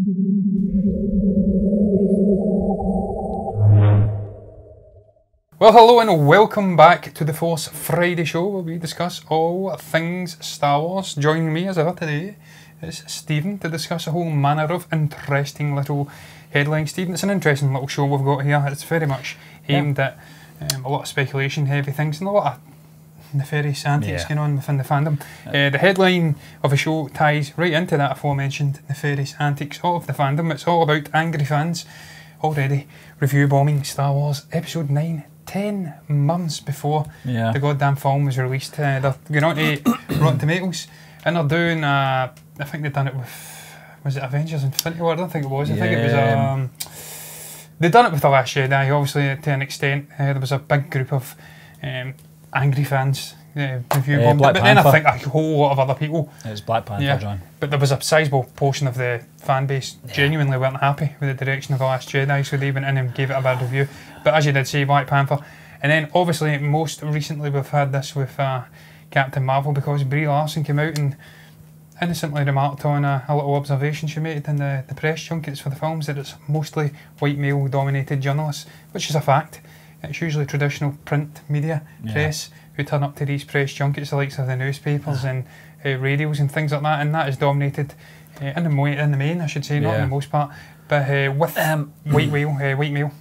Well, hello and welcome back to the Force Friday show where we discuss all things Star Wars. Joining me as ever today is Stephen to discuss a whole manner of interesting little headlines. Stephen, it's an interesting little show we've got here. It's very much aimed at a lot of speculation heavy things and a lot of nefarious antics going on within the fandom. The headline of the show ties right into that aforementioned nefarious antics of the fandom. It's all about angry fans already review bombing Star Wars Episode 9 10 months before the goddamn film was released. They're going on to Rotten Tomatoes and they're doing, I think they've done it with, was it Avengers Infinity War? I don't think it was. I think it was, they've done it with The Last Jedi, obviously, to an extent. There was a big group of angry fans review bombed it, but then I think a whole lot of other people. It was Black Panther, John. But there was a sizable portion of the fan base genuinely weren't happy with the direction of The Last Jedi, so they went in and gave it a bad review. But as you did say, Black Panther. And then obviously most recently we've had this with Captain Marvel, because Brie Larson came out and innocently remarked on a little observation she made in the press junkets for the films that it's mostly white male dominated journalists, which is a fact. It's usually traditional print media press who turn up to these press junkets, the likes of the newspapers and radios and things like that, and that is dominated in the main, I should say, not in the most part, but with white male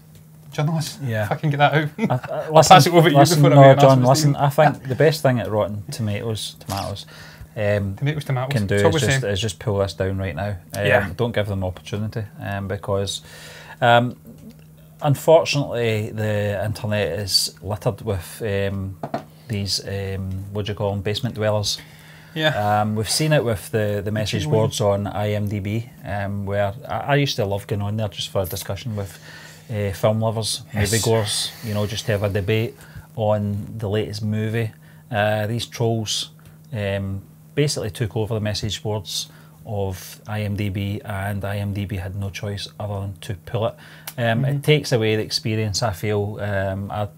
journalists. If I can get that out. I'll pass it over to you before I John, listen, I think the best thing at Rotten Tomatoes can do is just pull this down right now. Don't give them opportunity, because unfortunately the internet is littered with these what do you call them, basement dwellers. We've seen it with the message boards on IMDb, where I used to love going on there just for a discussion with film lovers, moviegoers, you know, just to have a debate on the latest movie. These trolls basically took over the message boards of IMDb, and IMDb had no choice other than to pull it. It takes away the experience, I feel. I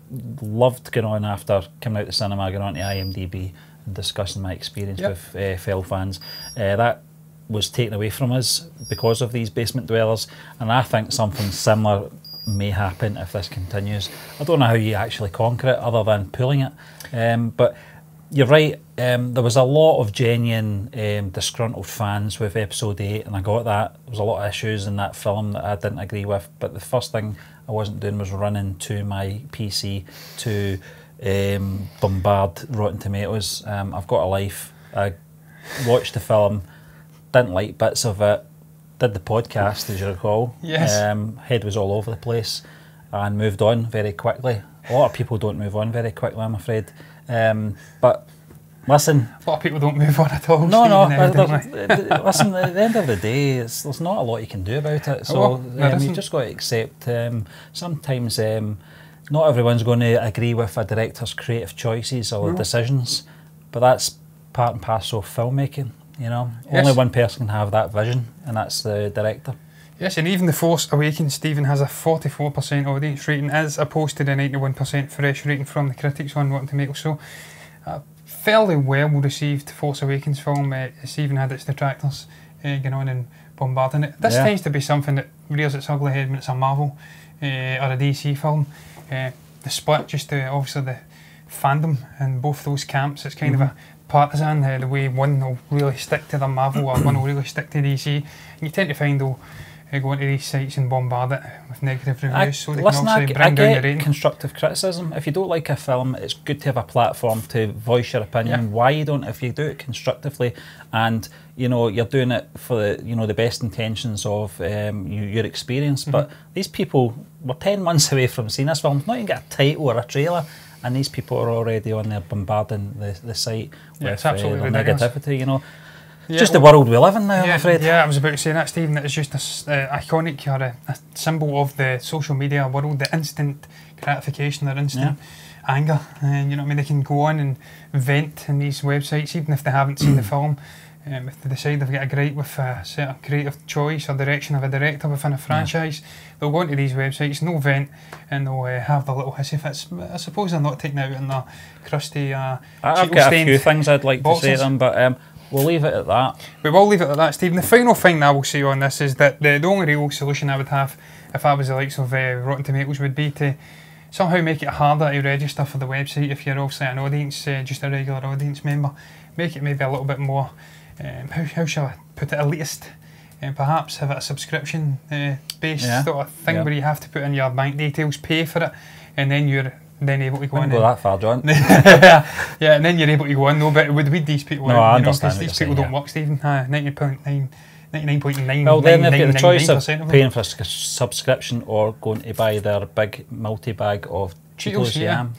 loved going on after coming out the cinema, going on to IMDb and discussing my experience with fellow fans. That was taken away from us because of these basement dwellers, and I think something similar may happen if this continues. I don't know how you actually conquer it other than pulling it, but you're right, there was a lot of genuine disgruntled fans with Episode 8, and I got that. There was a lot of issues in that film that I didn't agree with, but the first thing I wasn't doing was running to my PC to bombard Rotten Tomatoes. I've got a life. I watched the film, didn't like bits of it, did the podcast, as you recall. Head was all over the place and moved on very quickly. A lot of people don't move on very quickly, I'm afraid. But listen, a lot of people don't move on at all. Listen, at the end of the day, there's not a lot you can do about it. So you just got to accept. Sometimes not everyone's going to agree with a director's creative choices or decisions, but that's part and parcel of filmmaking. You know, only one person can have that vision, and that's the director. Yes, and even The Force Awakens, Stephen, has a 44% audience rating as opposed to the 91% fresh rating from the critics on Rotten Tomatoes. So, fairly well received Force Awakens film. It's even had its detractors going on and bombarding it. This tends to be something that rears its ugly head when it's a Marvel or a DC film. The split, just obviously the fandom in both those camps, it's kind of a partisan, the way one will really stick to the Marvel or one will really stick to DC. And you tend to find they'll go into these sites and bombard it with negative reviews, so they can obviously bring down the rating. Constructive criticism. If you don't like a film, it's good to have a platform to voice your opinion. Why you don't, if you do it constructively, and you know you're doing it for the best intentions of your experience. But these people were 10 months away from seeing this film, not even get a title or a trailer, and these people are already on there bombarding the site with their negativity. You know. Just the world we live in now, I'm afraid. Yeah, I was about to say that, Stephen. It's just iconic, or a symbol of the social media world, the instant gratification or instant anger. And you know what I mean? They can go on and vent in these websites, even if they haven't seen the film. If they decide they've got a gripe with a certain creative choice or direction of a director within a franchise, they'll go into these websites, no vent, and they'll have their little hissy fits. I suppose they're not taking it out in their crusty, I've got a few things I'd like to say to them, but we'll leave it at that. We will leave it at that, Stephen. The final thing I will say on this is that the only real solution I would have if I was the likes of Rotten Tomatoes would be to somehow make it harder to register for the website if you're obviously an audience, just a regular audience member. Make it maybe a little bit more, how shall I put it, elitist. And perhaps have it a subscription based sort of thing where you have to put in your bank details, pay for it, and then you're able to go in. Go that far, John. Yeah, and then you're able to go in. No, but with these people, no, I understand. These people don't work, Stephen. 99.9. Well, then they've got the choice of paying for a subscription or going to buy their big multi-bag of Cheetos.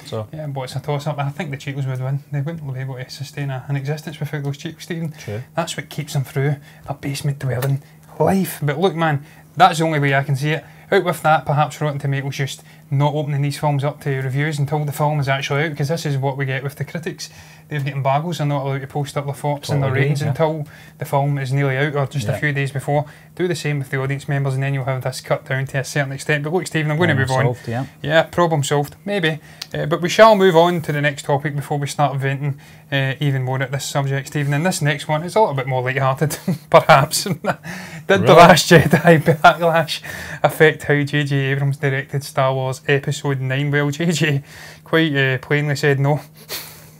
So but it's a toss-up. I think the Cheetos would win. They wouldn't be able to sustain an existence without those Cheetos, Stephen. True. That's what keeps them through a basement-dwelling life. But look, man, that's the only way I can see it. Out with that, perhaps Rotten Tomatoes just not opening these films up to reviews until the film is actually out, because this is what we get with the critics. They've got embargoes, they're not allowed to post up their thoughts and their ratings until the film is nearly out or just a few days before. Do the same with the audience members and then you'll have this cut down to a certain extent. But look, Stephen, I'm going to move on. Yeah, problem solved, maybe. But we shall move on to the next topic before we start venting even more at this subject, Stephen. And this next one is a little bit more light-hearted, perhaps. Did The Last Jedi backlash affect how J.J. Abrams directed Star Wars Episode 9? Well, J.J. quite plainly said no.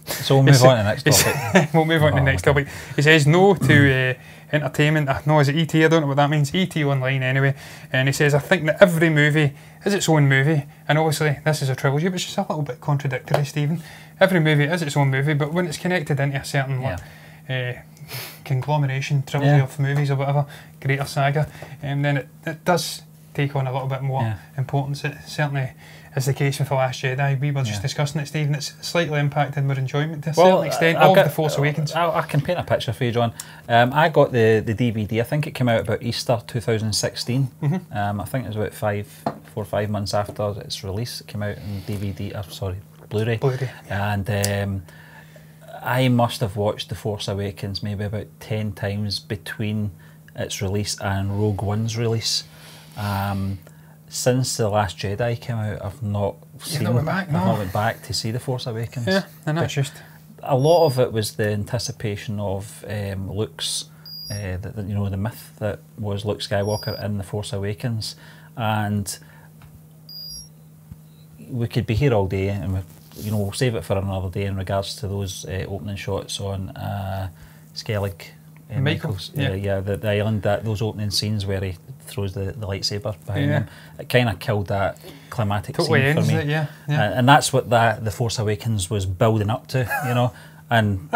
So we'll move on to the next topic. We'll move on to the next topic. He says no to entertainment. No, is it ET? I don't know what that means. ET Online anyway. And he says, I think that every movie is its own movie. And obviously this is a trilogy, which is a little bit contradictory, Stephen. Every movie is its own movie, but when it's connected into a certain conglomeration, trilogy of movies or whatever, greater saga, then it does take on a little bit more importance. It certainly is the case with The Last Jedi. We were just discussing it, Stephen. It's slightly impacted our enjoyment to a certain extent of The Force Awakens. I can paint a picture for you, John. I got the DVD. I think it came out about Easter 2016. I think it was about 4 or 5 months after its release. It came out in Blu-ray. And I must have watched The Force Awakens maybe about 10 times between its release and Rogue One's release. Since The Last Jedi came out, I've not went back to see The Force Awakens. Yeah, and that's just a lot of it was the anticipation of Luke's, the myth that was Luke Skywalker in The Force Awakens, and we could be here all day, and we'll save it for another day in regards to those opening shots on Skellig. Michael's, the island, those opening scenes where he throws the lightsaber behind him, it kind of killed that climatic scene for me. And that's what The Force Awakens was building up to, and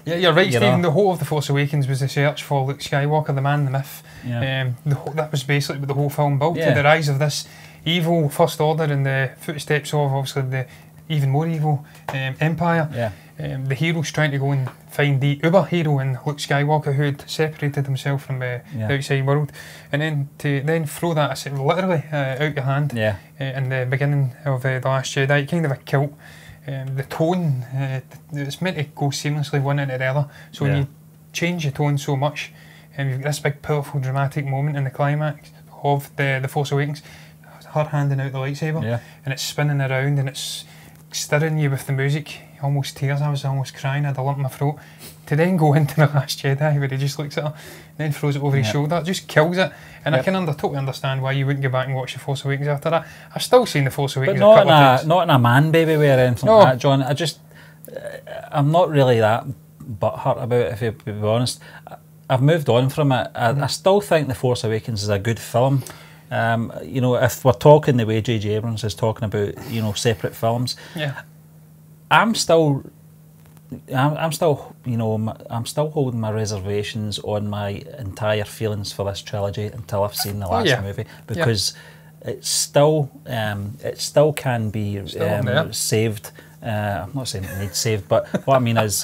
yeah, you're right, Stephen. The whole of The Force Awakens was the search for Luke Skywalker, the man, the myth. That was basically what the whole film built to, the rise of this evil First Order in the footsteps of obviously the even more evil Empire. The hero's trying to go and find the uber hero in Luke Skywalker, who had separated himself from the outside world, and then to throw that literally out your hand in the beginning of The Last Jedi, kind of a kilt. The tone, it's meant to go seamlessly one into the other, so when you change the tone so much, and you've got this big powerful dramatic moment in the climax of the Force Awakens, her handing out the lightsaber, and it's spinning around and it's stirring you with the music, almost tears. I was almost crying, I had a lump in my throat. To then go into The Last Jedi where he just looks at her and then throws it over his shoulder, it just kills it. And I can totally understand why you wouldn't go back and watch The Force Awakens after that. I've still seen The Force Awakens a couple of times. Not in a man baby way or anything like that, John. I'm not really that butthurt about it, if you be honest. I've moved on from it. I still think The Force Awakens is a good film. If we're talking the way J.J. Abrams is talking about, separate films, I'm still holding my reservations on my entire feelings for this trilogy until I've seen the last movie, because it still can be saved. I'm not saying it needs saved, but what I mean is,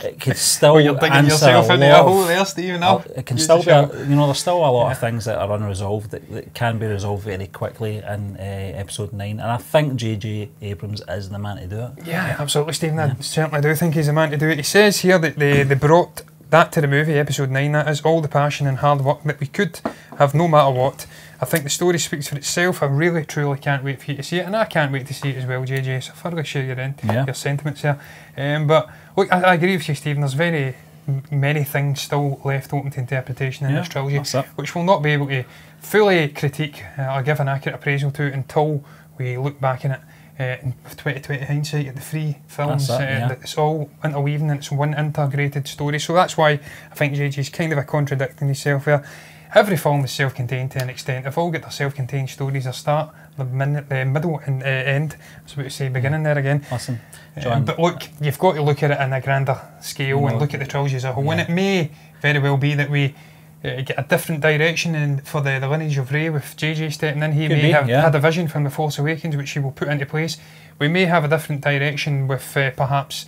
it could still answer a lot there, Stephen. It can still be, there's still a lot of things that are unresolved that can be resolved very quickly in Episode 9, and I think J.J. Abrams is the man to do it. Yeah, absolutely, Stephen. I certainly do think he's the man to do it. He says here that they brought that to the movie, Episode 9, that is all the passion and hard work that we could have no matter what. I think the story speaks for itself. I really, truly can't wait for you to see it, and I can't wait to see it as well, JJ, so I thoroughly share your sentiments here. But look, I agree with you, Stephen. There's very many things still left open to interpretation in this trilogy, which we'll not be able to fully critique or give an accurate appraisal to until we look back in it with 2020 hindsight at the three films. It's all interweaving and it's one integrated story. So that's why I think JJ's kind of a contradicting himself here. Every film is self-contained to an extent. They've all got their self-contained stories, a start, the middle and end. I was about to say beginning there again. Listen, John, but look, you've got to look at it in a grander scale and look at the trilogy as a whole. And it may very well be that we get a different direction for the lineage of Rey with JJ stepping in. He may have had a vision from The Force Awakens which he will put into place. We may have a different direction with perhaps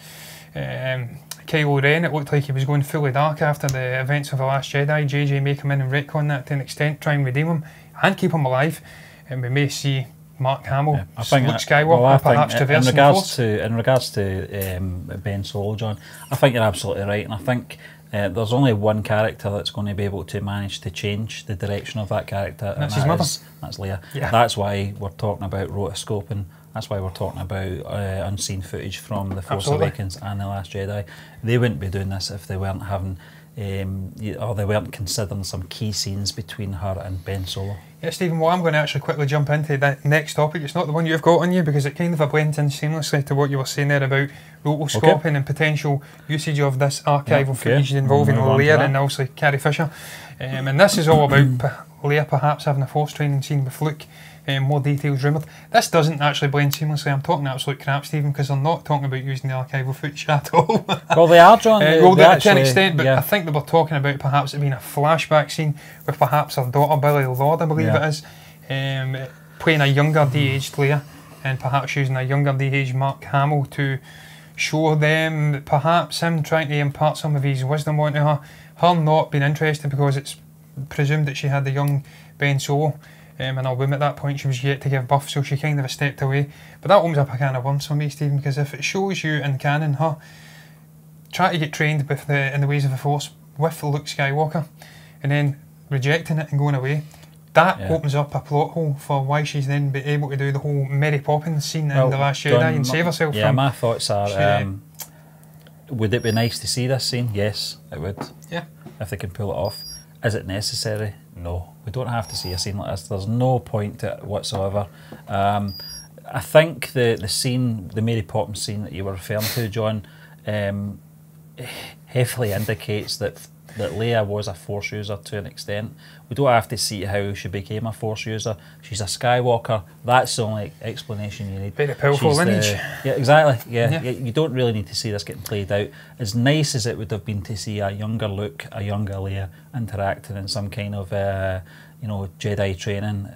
Kylo Ren. It looked like he was going fully dark after the events of The Last Jedi. JJ may come in and retcon that to an extent, try and redeem him and keep him alive. And we may see Mark Hamill, Luke Skywalker, perhaps traversing the Force. In regards to Ben Solo, John, I think you're absolutely right, and I think there's only one character that's going to be able to manage to change the direction of that character, and that's his mother. That's Leia. That's why we're talking about rotoscoping. That's why we're talking about unseen footage from The Force Awakens and The Last Jedi. They wouldn't be doing this if they weren't having, or they weren't considering some key scenes between her and Ben Solo. Yeah, Stephen, well, I'm going to actually quickly jump into that next topic. It's not the one you've got on you because it kind of blends in seamlessly to what you were saying there about rotoscoping and potential usage of this archival footage involving Leia and also Carrie Fisher. And this is all about Leia perhaps having a Force training scene with Luke. More details rumoured. This doesn't actually blend seamlessly. I'm talking absolute crap, Stephen, because they're not talking about using the archival footage at all. Well, they are, John. Well, to an extent, but I think they were talking about perhaps it being a flashback scene with perhaps her daughter, Billy Lord, I believe it is, playing a younger de-aged Leia, and perhaps using a younger de-aged Mark Hamill to show them, perhaps him trying to impart some of his wisdom onto her, her not being interested because it's presumed that she had the young Ben Solo. And our woman at that point, she was yet to give birth, so she kind of stepped away. But that opens up a can of worms for me, Stephen, because if it shows you in canon her trying to get trained with in the ways of the Force with Luke Skywalker, and then rejecting it and going away, that opens up a plot hole for why she's then be able to do the whole Mary Poppins scene in The Last Jedi and save herself from... my thoughts are, would it be nice to see this scene? Yes, it would. Yeah. If they can pull it off. Is it necessary? No. We don't have to see a scene like this. There's no point to it whatsoever. I think the scene, the Mary Poppins scene that you were referring to, John, heavily indicates that Leia was a Force user to an extent. We don't have to see how she became a Force user. She's a Skywalker. That's the only explanation you need. Very powerful lineage. Yeah, exactly. Yeah. You don't really need to see this getting played out. As nice as it would have been to see a younger Luke, a younger Leia interacting in some kind of Jedi training,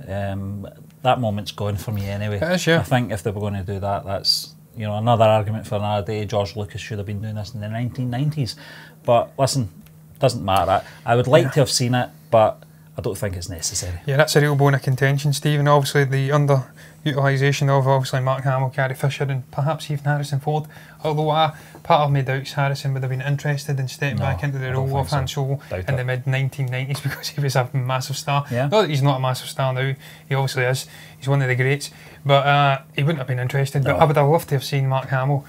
that moment's gone for me anyway. It is, yeah. I think if they were going to do that, that's another argument for another day. George Lucas should have been doing this in the 1990s. But listen, doesn't matter. I would like to have seen it, but I don't think it's necessary. Yeah, that's a real bone of contention, Stephen. Obviously, the underutilisation of Mark Hamill, Carrie Fisher, and perhaps even Harrison Ford. Although part of me doubts Harrison would have been interested in stepping back into the role of Han Solo in the mid-1990s because he was a massive star. Not that he's not a massive star now, he obviously is. He's one of the greats. But he wouldn't have been interested. But I would have loved to have seen Mark Hamill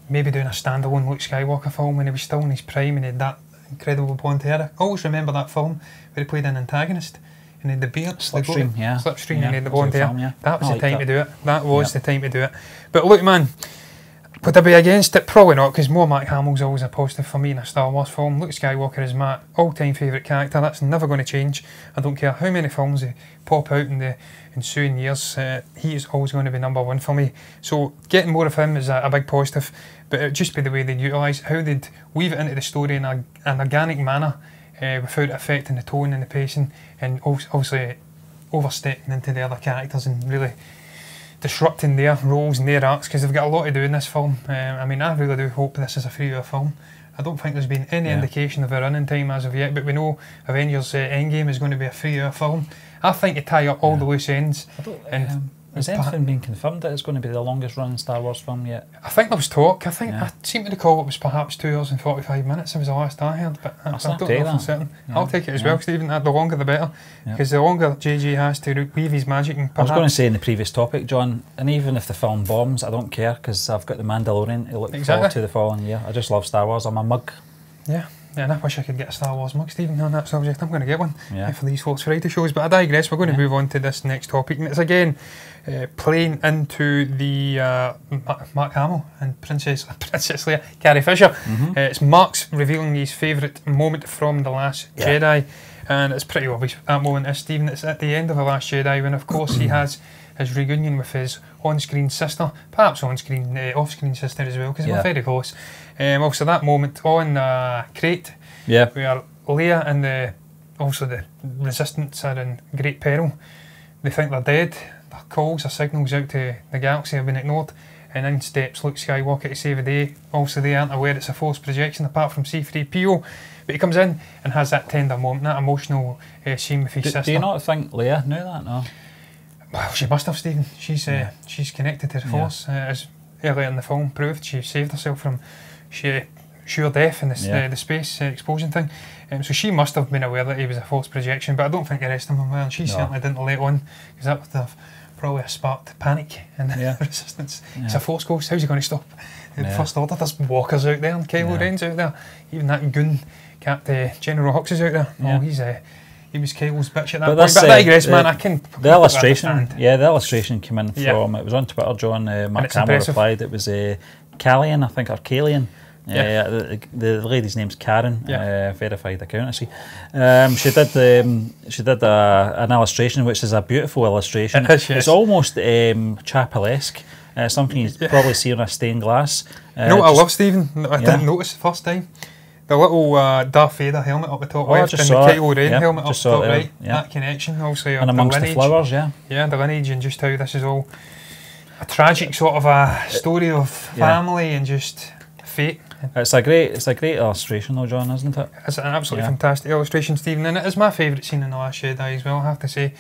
maybe doing a standalone Luke Skywalker film when he was still in his prime and he had that incredible blonde hair. I always remember that film where he played an antagonist and he had the beard, Slipstream, Slipstream, and he had the blonde hair. That was the time to do it. That was the time to do it. But look, man, would I be against it? Probably not, because more Mark Hamill's always a positive for me in a Star Wars film. Luke Skywalker is my all-time favourite character. That's never going to change. I don't care how many films they pop out in the ensuing years. He is always going to be #1 for me. So getting more of him is a big positive. But it would just be the way they'd utilise, how they'd weave it into the story in an organic manner without affecting the tone and the pacing, and obviously overstepping into the other characters and really disrupting their roles and their arcs, because they've got a lot to do in this film. I mean, I really do hope this is a 3-hour film. I don't think there's been any indication of a running time as of yet, but we know Avengers Endgame is going to be a 3-hour film. I think to tie up all the loose ends. Has anything been confirmed that it's going to be the longest running Star Wars film yet? I think there was talk. I seem to recall it was perhaps 2 hours and 45 minutes. It was the last I heard, but I don't know for certain. I'll take it as well, Stephen. The longer the better, because the longer JJ has to weave his magic. And I was going to say in the previous topic, John, and even if the film bombs, I don't care, because I've got the Mandalorian to look forward to the following year. I just love Star Wars. I'm a mug. Yeah. Yeah, and I wish I could get a Star Wars mug, Stephen, on that subject. I'm going to get one for these Force Friday shows. But I digress. We're going to move on to this next topic. And it's again playing into the Mark Hamill and Princess Leia, Carrie Fisher. It's Mark's revealing his favourite moment from The Last Jedi. And it's pretty obvious that moment is, Stephen. It's at the end of The Last Jedi when, of course, he has his reunion with his on-screen sister, perhaps on-screen, off-screen sister as well, because they were very close. Also, that moment on Crate, where Leia and the Resistance are in great peril. They think they're dead. Their calls or signals out to the galaxy have been ignored, and in steps Luke Skywalker to save the day. Also, they aren't aware it's a Force projection, apart from C-3PO. But he comes in and has that tender moment, that emotional scene with his sister. Do you not think Leia knew that? No. Well, she must have, Stephen. She's connected to the Force, as earlier in the film proved. She saved herself from sure death in the space explosion thing. So she must have been aware that he was a Force projection, but I don't think the rest of them were, and she certainly didn't let on, because that would have probably sparked panic in the Resistance. It's a Force ghost, how's he going to stop the First Order? There's walkers out there, and Kylo Ren's out there, even that goon General Hux is out there. He was Kylo's bitch at that point. But I digress, man. I can. The illustration, the illustration came in from. It was on Twitter. John Mark Hamill replied. It was Callian, I think, or Kalian. The lady's name's Karen. Verified account. I see. She did an illustration, which is a beautiful illustration. It is, yes. It's almost chapel-esque. Something you've probably seen on a stained glass. You know what I love, Stephen? I didn't notice the first time. The little Darth Vader helmet up the top left and the Kylo Ren helmet up the top right. That connection, obviously, and amongst the flowers, the lineage, and just how this is all a tragic sort of a story of family and just fate. It's a great illustration, though, John, isn't it? It's an absolutely fantastic illustration, Stephen, and it is my favourite scene in The Last Jedi as well, I have to say.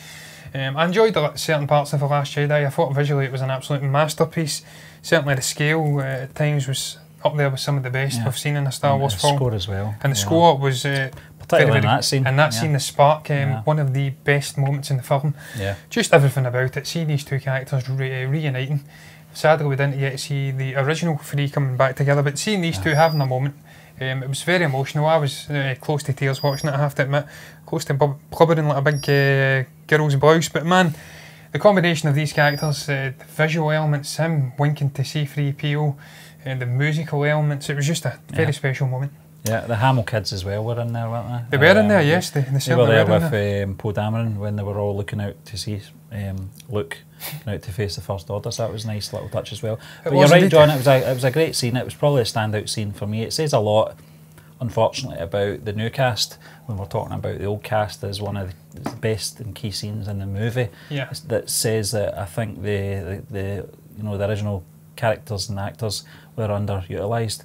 I enjoyed certain parts of The Last Jedi. I thought visually it was an absolute masterpiece. Certainly the scale at times was up there with some of the best we've seen in a Star Wars film. The score as well. And the score was particularly in that scene. And that scene, the spark, one of the best moments in the film. Just everything about it. Seeing these two characters reuniting. Sadly, we didn't get to see the original three coming back together, but seeing these two having a moment, it was very emotional. I was close to tears watching it, I have to admit. Close to blubbering like a big girl's blouse. But man, the combination of these characters, the visual elements, him winking to C-3PO, and the musical elements, it was just a very special moment. Yeah, the Hamill kids as well were in there, weren't they? They were in there, yes. They were there with Poe Dameron when they were all looking out to see Luke out to face the First Order, so that was a nice little touch as well. But you're right, John, it was a great scene. It was probably a standout scene for me. It says a lot, unfortunately, about the new cast when we're talking about the old cast as one of the best and key scenes in the movie. That says that I think the original characters and actors were underutilised.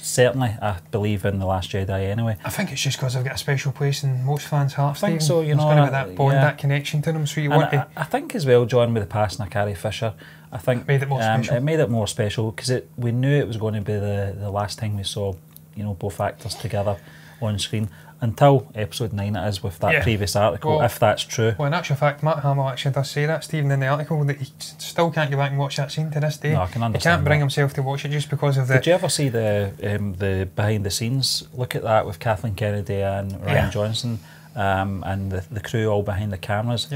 Certainly, I believe in The Last Jedi anyway. I think it's just because I've got a special place in most fans' hearts. I think so, There's going to be that bond, that connection to them, so you want to... I think as well, John, with the passing of Carrie Fisher, I think it made it more special. It made it more special because we knew it was going to be the last time we saw, both actors together on screen. Until episode 9 it is with that previous article, if that's true. Well, in actual fact, Mark Hamill actually does say that, Stephen, in the article, that he still can't go back and watch that scene to this day. No, I can understand. He can't bring himself to watch it just because of the... Did you ever see the behind the scenes? Look at that with Kathleen Kennedy and Rian Johnson and the crew all behind the cameras.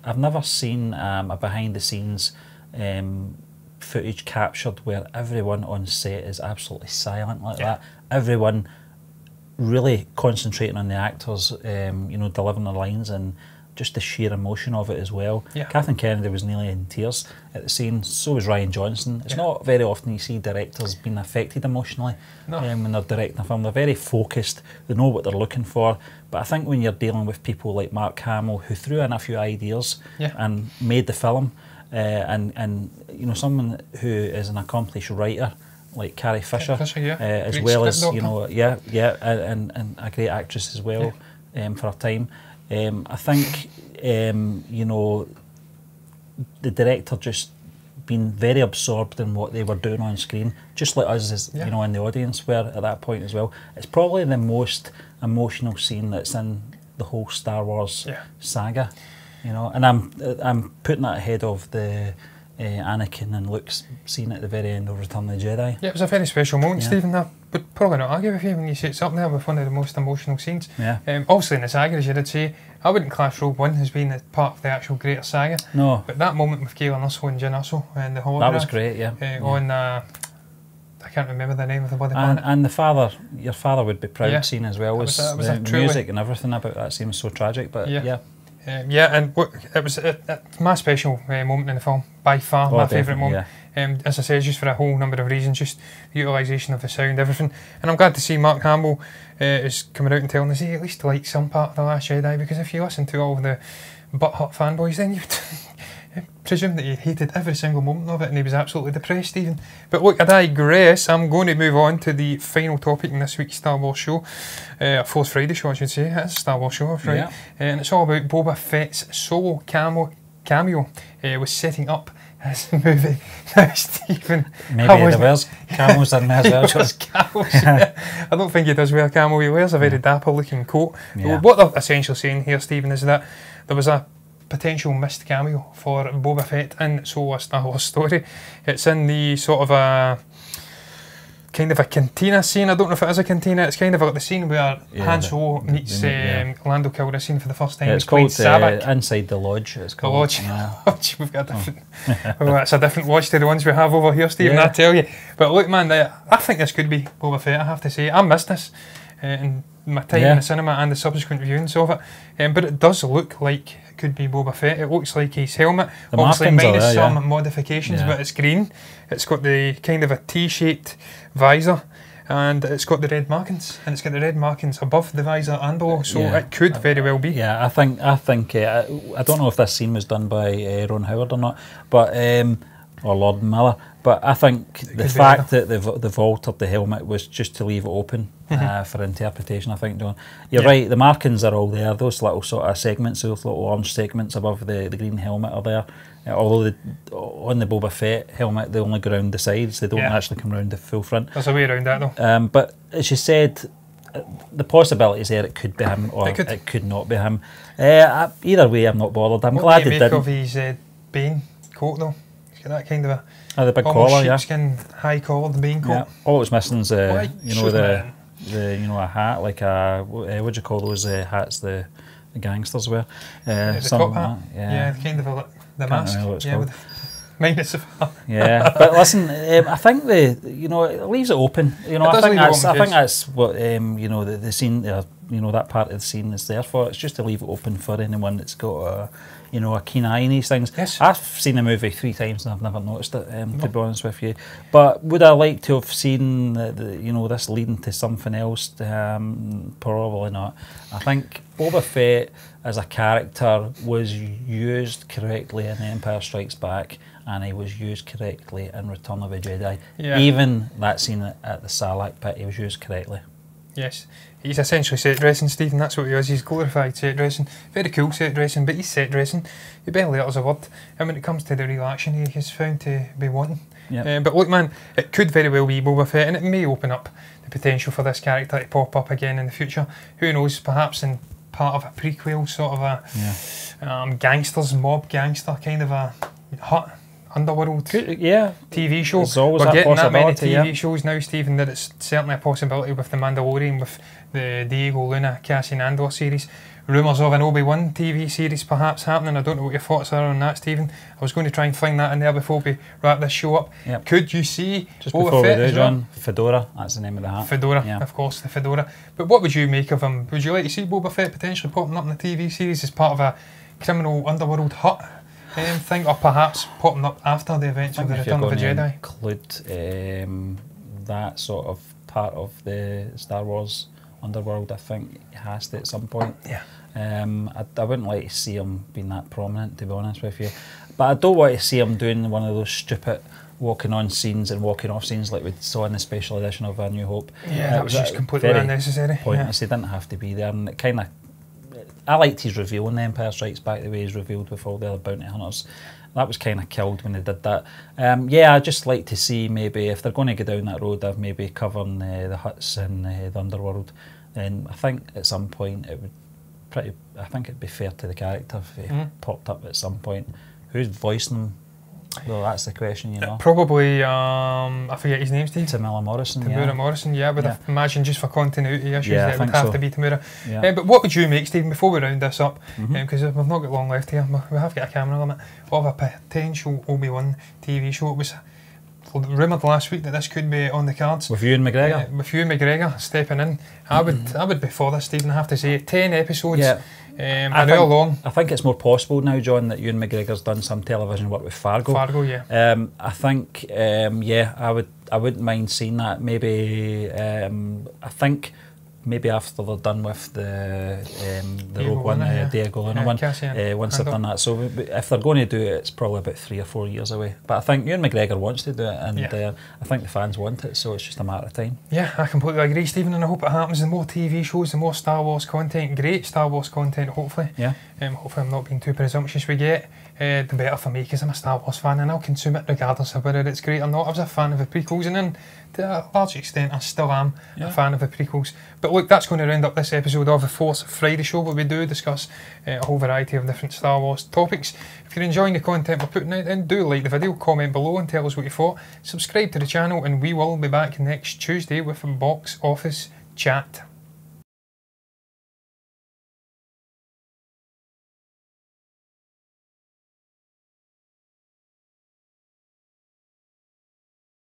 I've never seen a behind the scenes footage captured where everyone on set is absolutely silent like that. Everyone really concentrating on the actors, delivering their lines and just the sheer emotion of it as well. Kathleen Kennedy was nearly in tears at the scene, so was Rian Johnson. It's not very often you see directors being affected emotionally when they're directing a film. They're very focused, they know what they're looking for, but I think when you're dealing with people like Mark Hamill, who threw in a few ideas and made the film, and someone who is an accomplished writer, like Carrie Fisher, as well as and a great actress as well for her time. I think the director just been very absorbed in what they were doing on screen, just like us as in the audience were at that point as well. It's probably the most emotional scene that's in the whole Star Wars saga, and I'm putting that ahead of the Anakin and Luke's scene at the very end of Return of the Jedi. Yeah, it was a very special moment, Stephen. I would probably not argue with you when you say it's up there with one of the most emotional scenes. Yeah. Obviously in the saga, as you did say, I wouldn't class Rogue One as being a part of the actual greater saga. No. But that moment with Galen Erso and Jyn Erso and the holograph. That was great, yeah. On, I can't remember the name of the bloody planet. planet. And the father, your father would be proud scene as well. Was the music and everything about that seems so tragic, but yeah. And it was my special moment in the film, by far my favourite moment. As I said, just for a whole number of reasons, just the utilisation of the sound, everything. And I'm glad to see Mark Hamill is coming out and telling us he at least likes some part of The Last Jedi, because if you listen to all the butt-hot fanboys, then you'd presume that he hated every single moment of it and he was absolutely depressed even. But look, I digress. I'm going to move on to the final topic in this week's Star Wars show. Fourth Friday show, I should say. It's a Star Wars show, right? Yeah. And it's all about Boba Fett's solo cameo was setting up his movie. Now, Stephen... Maybe he wears camos in there as well. I don't think he does wear camo. He wears a very dapper looking coat. Yeah. What they're essentially saying here, Stephen, is that there was a potential missed cameo for Boba Fett in So A Star Wars Story. It's in the sort of a kind of a cantina scene. I don't know if it is a cantina. It's kind of like the scene where Han Solo meets Lando Calrissian for the first time. Yeah, it's called Inside the Lodge. It's called the Lodge. Yeah. We've got a different. Well, that's a different lodge to the ones we have over here, Stephen. I tell you. But look, man, I think this could be Boba Fett. I have to say, I missed this in my time in the cinema and the subsequent viewings of it. But it does look like it could be Boba Fett. It looks like his helmet, obviously minus some modifications, but it's green. It's got the kind of a T-shaped visor, and it's got the red markings, and it's got the red markings above the visor and below, so it could very well be. Yeah, I think I don't know if this scene was done by Ron Howard or not, but or Lord Miller, but I think the fact that they've altered the helmet was just to leave it open for interpretation. I think, John, you're right, the markings are all there, those little sort of segments, those little orange segments above the green helmet are there. Although on the Boba Fett helmet they only go around the sides, they don't actually come around the full front. There's a way around that though. But as you said, the possibility is there it could be him or it could not be him. Either way, I'm not bothered. I'm glad they didn't. What do you make of his Bane coat though? He's got that kind of the big collar, sheepskin, high collared Bane coat. Yeah. All it was missing is a hat, like a what do you call those hats the gangsters wear? The top hat. Yeah, kind of the mask. Minus of but listen, I think it leaves it open. I think that's what the scene that part of the scene is there for. It's just to leave it open for anyone that's got a keen eye in these things. Yes. I've seen the movie 3 times and I've never noticed it, to be honest with you. But would I like to have seen this leading to something else? Probably not. I think Boba Fett as a character was used correctly in Empire Strikes Back, and he was used correctly in Return of the Jedi. Yeah. Even that scene at the Sarlacc pit, he was used correctly. Yes. He's essentially set dressing, Stephen, that's what he is. He's glorified set dressing. Very cool set dressing, but he's set dressing. He barely utters a word. And when it comes to the real action, he is found to be wanting. Yep. But look, man, it could very well be Boba Fett, and it may open up the potential for this character to pop up again in the future. Who knows, perhaps in part of a prequel, sort of a mob gangster kind of a hut. Underworld TV show. We're getting that many TV shows now, Stephen, that it's certainly a possibility with The Mandalorian, with the Diego Luna, Cassian Andor series. Rumours of an Obi-Wan TV series perhaps happening. I don't know what your thoughts are on that, Stephen. I was going to try and fling that in there before we wrap this show up. Yep. Could you see just before we do, John, Fedora, that's the name of the hat. Fedora, of course, the Fedora. But what would you make of him? Would you like to see Boba Fett potentially popping up in the TV series as part of a criminal underworld hut thing, or perhaps popping up after the events of the Return of the Jedi? Include that sort of part of the Star Wars underworld, I think it has to at some point. Yeah. I wouldn't like to see him being that prominent, to be honest with you. But I don't want to see him doing one of those stupid walking on scenes and walking off scenes like we saw in the special edition of A New Hope. Yeah, that was just completely unnecessary. Pointless. He didn't have to be there, and it kind of. I liked his reveal in The Empire Strikes Back, the way he's revealed with all the other bounty hunters. That was kind of killed when they did that. I'd just like to see maybe if they're going to go down that road of maybe covering the huts in the underworld, then I think at some point it would I think it'd be fair to the character if he popped up at some point. Who's voicing him? Well, that's the question, you know. Probably, I forget his name, Steve. Tamura Morrison, Tamura Morrison, yeah, but I imagine just for continuity issues it would have to be Tamura. Yeah. But what would you make, Stephen, before we round this up, because we've not got long left here, we have got a camera limit, of a potential Obi-Wan TV show? It was rumoured last week that this could be on the cards. With Ewan McGregor? With Ewan McGregor stepping in. I would be for this, Stephen, I have to say. 10 episodes. Yeah. An hour long. I think it's more possible now, John, that Ewan McGregor's done some television work with Fargo. Fargo, yeah. I think, I wouldn't mind seeing that. Maybe, I think maybe after they're done with the Rogue One, Diego Luna one, once they've done that. So if they're going to do it, it's probably about 3 or 4 years away. But I think Ewan McGregor wants to do it, and I think the fans want it, so it's just a matter of time. Yeah, I completely agree, Stephen, and I hope it happens. The more TV shows, the more Star Wars content, great Star Wars content, hopefully. Yeah. Hopefully I'm not being too presumptuous we get. The better for me, because I'm a Star Wars fan and I'll consume it regardless of whether it's great or not. I was a fan of the prequels, and then to a large extent I still am a fan of the prequels. But look, that's going to round up this episode of the Force Friday show, where we do discuss a whole variety of different Star Wars topics. If you're enjoying the content we're putting out, then do like the video, comment below and tell us what you thought. Subscribe to the channel, and we will be back next Tuesday with a box office chat.